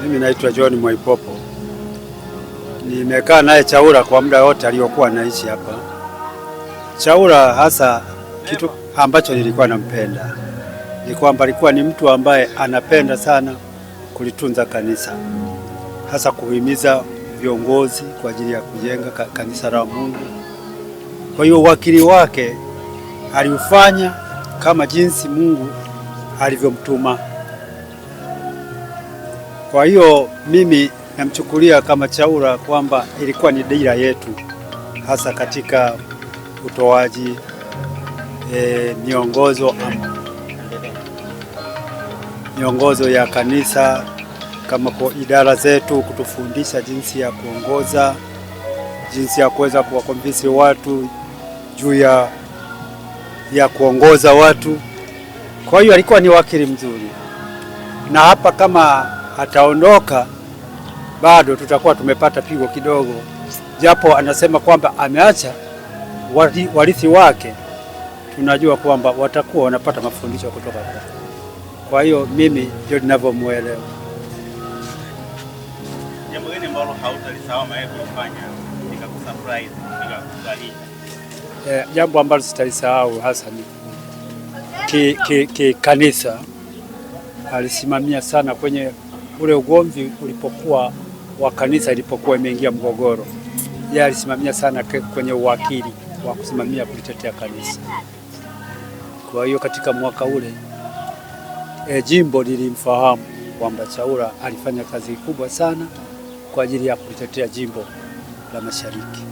Mimi naitwa John Mwaipopo. Nimekaa naye Chaula kwa muda wote aliyokuwa anaishi hapa. Chaula hasa kitu ambacho nilikuwa nampenda ni kwamba alikuwa ni mtu ambaye anapenda sana kulitunza kanisa, hasa kuhimiza viongozi kwa ajili ya kujenga kanisa la Mungu. Kwa hiyo wakili wake aliufanya kama jinsi Mungu alivyomtuma. Kwa hiyo mimi namchukulia kama Chaula kwamba ilikuwa ni dira yetu, hasa katika utoaji miongozo ya kanisa, kama kwa idara zetu, kutufundisha jinsi ya kuongoza, jinsi ya kuweza kuwakonvinsi watu juu ya kuongoza watu. Kwa hiyo alikuwa ni wakili mzuri, na hapa kama ataondoka bado tutakuwa tumepata pigo kidogo, japo anasema kwamba ameacha warithi wake, tunajua kwamba watakuwa wanapata mafundisho kutoka kwake. Kwa hiyo mimi ndio ninavyomuelewa. Jambo gani ambalo hautalisahau wewe kufanya nikakusurprise nikakufurahisha? Jambo ambalo sitalisahau hasa ni kanisa. Alisimamia sana kwenye ule ugomvi ulipokuwa wa kanisa ilipokuwa imeingia mgogoro. Yeye alisimamia sana kwenye uwakili wa kusimamia kulitetea kanisa. Kwa hiyo katika mwaka ule jimbo lilimfahamu kwamba Chaula alifanya kazi kubwa sana kwa ajili ya kulitetea jimbo la Mashariki.